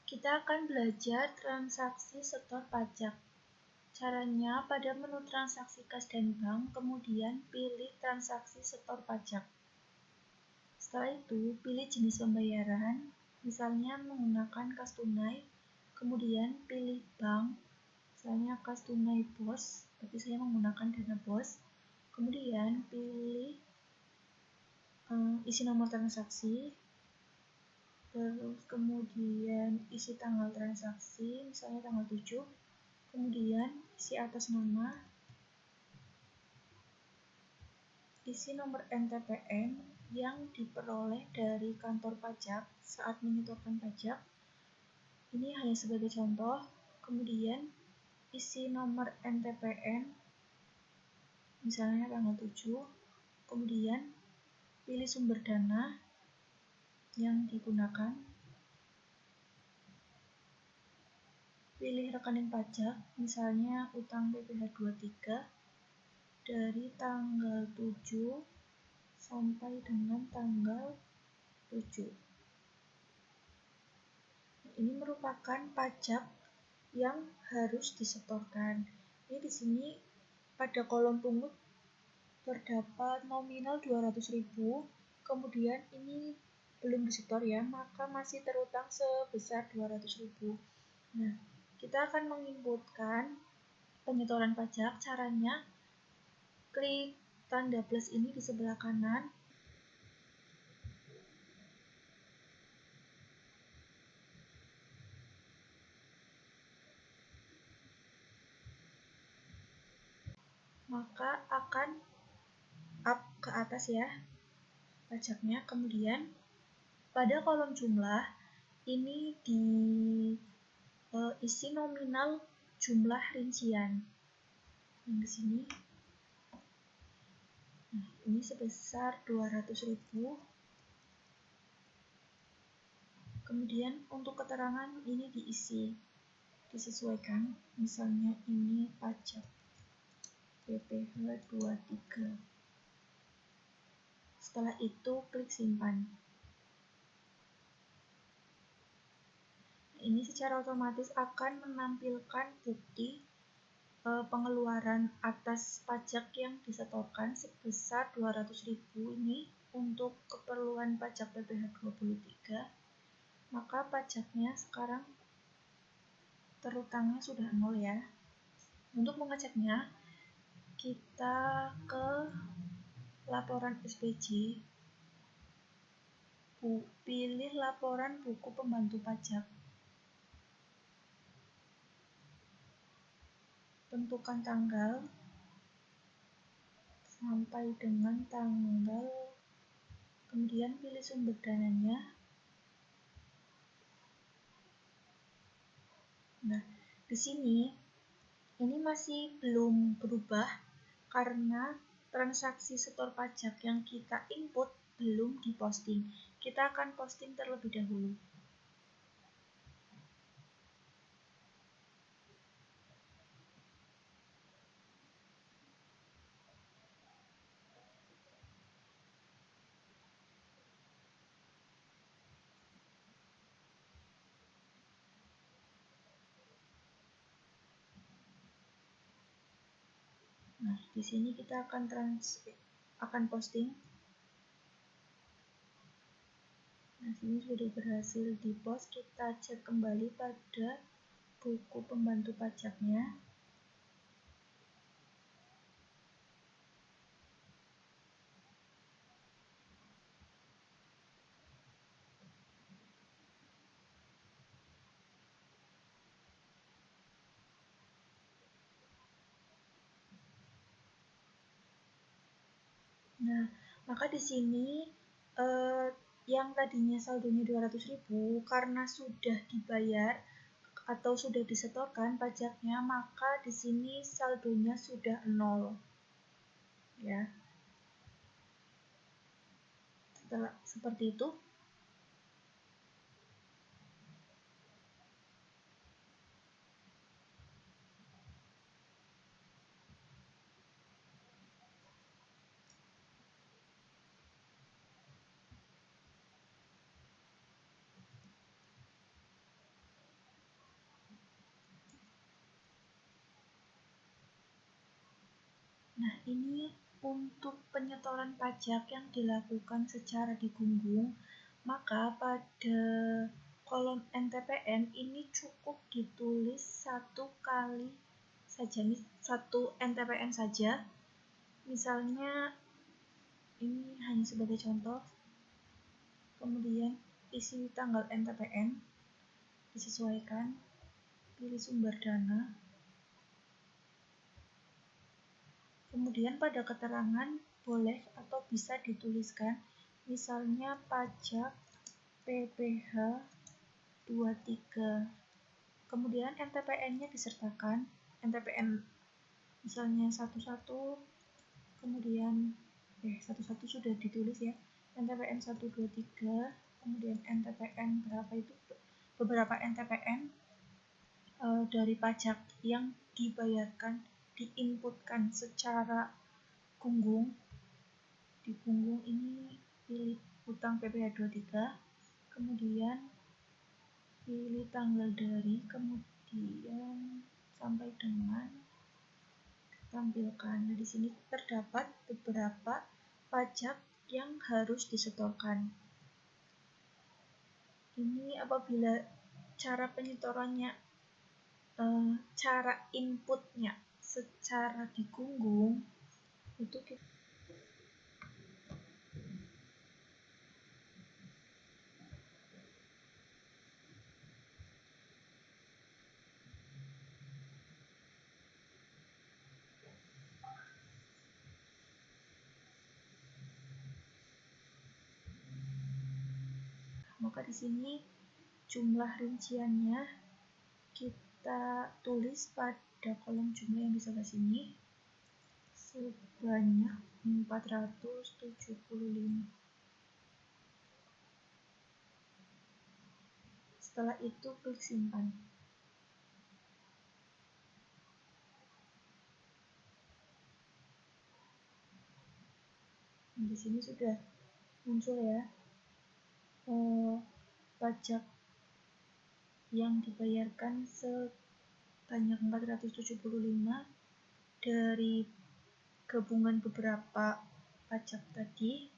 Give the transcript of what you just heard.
Kita akan belajar transaksi setor pajak. Caranya, pada menu transaksi kas dan bank, kemudian pilih transaksi setor pajak. Setelah itu, pilih jenis pembayaran, misalnya menggunakan kas tunai, kemudian pilih bank, misalnya kas tunai BOS, tapi saya menggunakan Dana BOS. Kemudian pilih isi nomor transaksi, terus kemudian isi tanggal transaksi, misalnya tanggal 7, kemudian isi atas nama, isi nomor NTPN yang diperoleh dari kantor pajak saat menyetorkan pajak. Ini hanya sebagai contoh. Kemudian isi nomor NTPN, misalnya tanggal 7, kemudian pilih sumber dana yang digunakan, pilih rekening pajak, misalnya utang PPh 23 dari tanggal 7 sampai dengan tanggal 7. Ini merupakan pajak yang harus disetorkan. Ini di sini pada kolom pungut terdapat nominal 200.000, kemudian ini belum disetor ya, maka masih terutang sebesar 200.000. Nah, kita akan menginputkan penyetoran pajak. Caranya, klik tanda plus ini di sebelah kanan. Maka akan up ke atas ya pajaknya. Kemudian pada kolom jumlah ini diisi nominal jumlah rincian yang di sini. Nah, ini sebesar 200.000. Kemudian untuk keterangan ini disesuaikan, misalnya ini pajak PPh 23. Setelah itu klik simpan. Ini secara otomatis akan menampilkan bukti pengeluaran atas pajak yang disetorkan sebesar 200.000 ini untuk keperluan pajak PPh 23. Maka pajaknya sekarang terutangnya sudah 0 ya. Untuk mengeceknya, kita ke laporan SPJ, pilih laporan buku pembantu pajak, tentukan tanggal sampai dengan tanggal, kemudian pilih sumber dananya. Nah, di sini ini masih belum berubah karena transaksi setor pajak yang kita input belum diposting. Kita akan posting terlebih dahulu. Nah, di sini kita akan posting. Nah, sini sudah berhasil dipost. Kita cek kembali pada buku pembantu pajaknya. Nah, maka di sini yang tadinya saldonya 200.000 karena sudah dibayar atau sudah disetorkan pajaknya, maka di sini saldonya sudah 0. Ya. Setelah seperti itu, Nah, ini untuk penyetoran pajak yang dilakukan secara digunggung, maka pada kolom NTPN ini cukup ditulis satu kali saja, satu NTPN saja. Misalnya ini hanya sebagai contoh. Kemudian isi tanggal NTPN disesuaikan, pilih sumber dana. Kemudian pada keterangan boleh atau bisa dituliskan misalnya pajak PPh 23. Kemudian NTPN-nya disertakan, NTPN misalnya 11, kemudian 11 sudah ditulis ya, NTPN 123, kemudian NTPN berapa itu, beberapa NTPN dari pajak yang dibayarkan, diinputkan secara gunggung. Di gunggung ini pilih utang PPh 23, kemudian pilih tanggal dari, kemudian sampai dengan tampilkan. Nah, di sini terdapat beberapa pajak yang harus disetorkan. Ini apabila cara penyetorannya, cara inputnya secara digunggung, itu kita maka di sini jumlah rinciannya kita tulis pada kolom jumlah yang di sebelah sini sebanyak 475. Setelah itu klik simpan. Nah, di sini sudah muncul ya pajak yang dibayarkan sebanyak 475 dari gabungan beberapa pajak tadi.